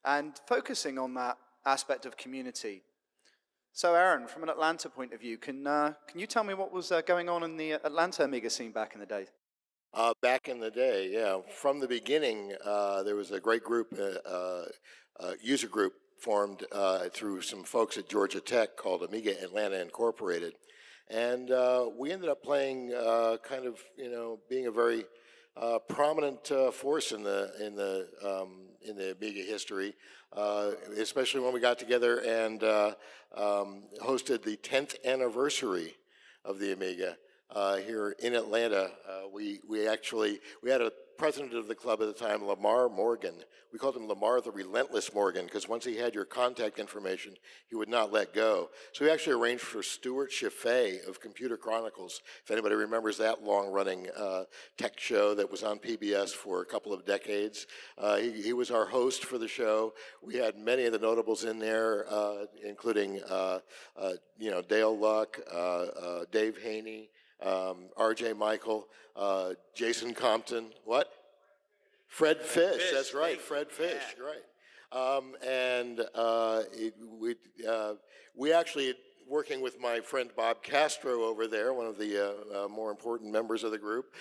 and focusing on that aspect of community. So Aaron, from an Atlanta point of view, can you tell me what was going on in the Atlanta Amiga scene back in the day? Back in the day, yeah. From the beginning, there was a great group, user group formed through some folks at Georgia Tech called Amiga Atlanta Incorporated. And we ended up playing kind of, being a very prominent force in the Amiga history, especially when we got together and hosted the 10th anniversary of the Amiga here in Atlanta. We had a president of the club at the time, Lamar Morgan. We called him Lamar the Relentless Morgan because once he had your contact information, he would not let go. So we actually arranged for Stuart Chaffee of Computer Chronicles, if anybody remembers that long-running tech show that was on PBS for a couple of decades. He was our host for the show. We had many of the notables in there, including Dale Luck, Dave Haney, R.J. Mical, Jason Compton, what? Fred Fish, that's right, Fred Fish, right. We actually, working with my friend Bob Castro over there, one of the more important members of the group,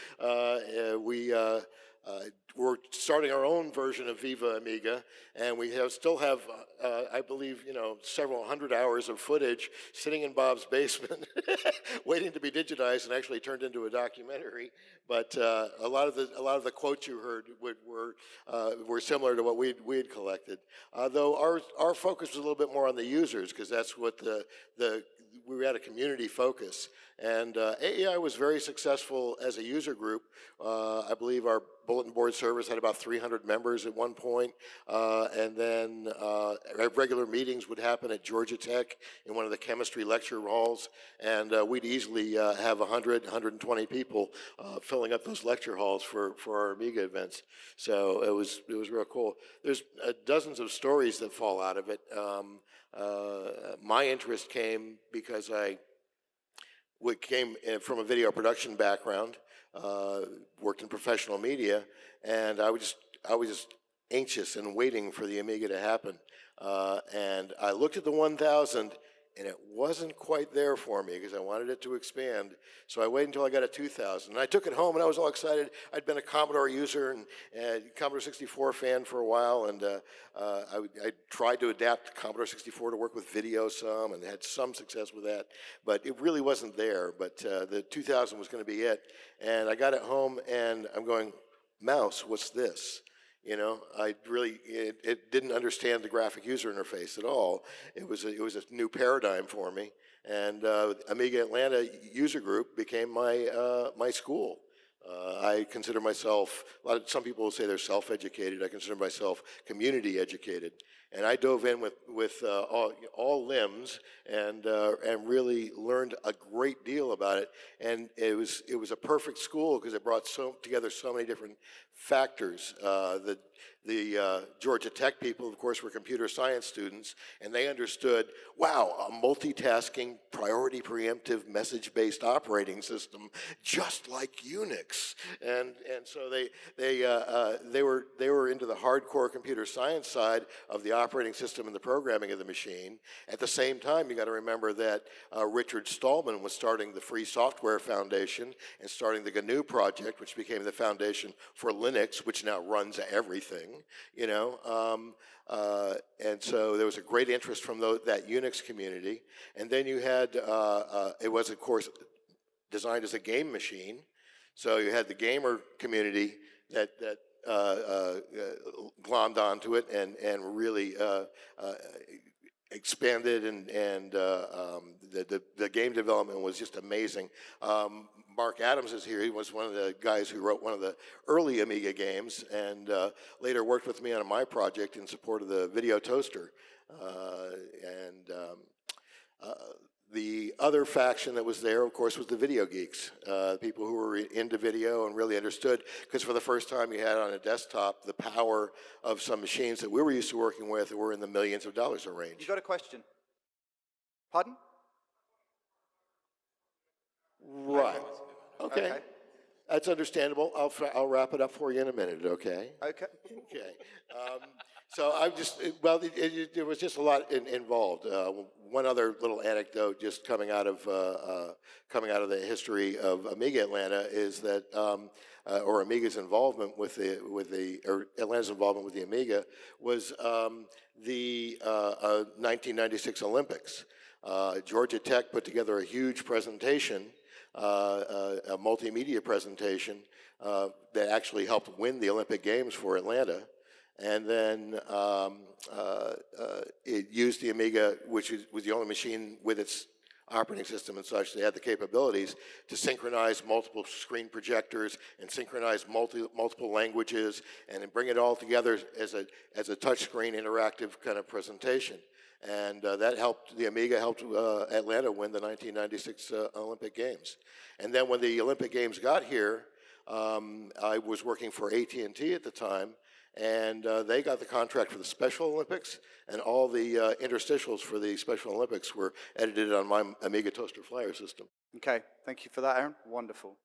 we're starting our own version of Viva Amiga, and we still have, I believe, several hundred hours of footage sitting in Bob's basement, waiting to be digitized and actually turned into a documentary. But a lot of the quotes you heard were similar to what we had collected. Though our focus was a little bit more on the users, because that's what we had a community focus. And AEI was very successful as a user group. I believe our bulletin board service had about 300 members at one point. And then regular meetings would happen at Georgia Tech in one of the chemistry lecture halls. And we'd easily have 100, 120 people filling up those lecture halls for our Amiga events. So it was real cool. There's dozens of stories that fall out of it. My interest came because I came from a video production background, worked in professional media, and I was just anxious and waiting for the Amiga to happen. And I looked at the 1000, and it wasn't quite there for me because I wanted it to expand. So I waited until I got a 2000. And I took it home, and I was all excited. I'd been a Commodore user and Commodore 64 fan for a while, and I tried to adapt Commodore 64 to work with video some, and had some success with that. But it really wasn't there. But the 2000 was going to be it. And I got it home, and I'm going, mouse, what's this? It didn't understand the graphic user interface at all. It was a new paradigm for me, and Amiga Atlanta user group became my school. I consider myself, some people will say they're self-educated. I consider myself community educated, and I dove in with all limbs and really learned a great deal about it. And it was a perfect school because it brought together so many different factors. The Georgia Tech people, of course, were computer science students, and they understood, wow, a multitasking, priority preemptive, message-based operating system, just like Unix. And so they were into the hardcore computer science side of the operating system and the programming of the machine. At the same time, you got to remember that Richard Stallman was starting the Free Software Foundation and starting the GNU project, which became the foundation for Linux, which now runs everything. And so there was a great interest from that Unix community. And then you had, it was, of course, designed as a game machine. So you had the gamer community that glommed onto it and really expanded, and the game development was just amazing. Mark Adams is here. He was one of the guys who wrote one of the early Amiga games, and later worked with me on my project in support of the video toaster. The other faction that was there, of course, was the video geeks, people who were into video and really understood, because for the first time you had on a desktop the power of some machines that we were used to working with that were in the millions of dollars of range. You got a question? Pardon? Right. Okay. That's understandable. I'll wrap it up for you in a minute, okay? Okay. Okay. So I just, well, there was just a lot involved. One other little anecdote just coming out of the history of Amiga Atlanta is that, or Amiga's involvement with or Atlanta's involvement with the Amiga was the 1996 Olympics. Georgia Tech put together a huge presentation, a multimedia presentation that actually helped win the Olympic Games for Atlanta. And then it used the Amiga, which was the only machine with its operating system and such that had the capabilities to synchronize multiple screen projectors and synchronize multiple languages and then bring it all together as a touchscreen interactive kind of presentation. And that helped, the Amiga helped Atlanta win the 1996 Olympic Games. And then when the Olympic Games got here, I was working for AT&T at the time, and they got the contract for the Special Olympics, and all the interstitials for the Special Olympics were edited on my Amiga Toaster Flyer system. Okay, thank you for that, Aaron. Wonderful.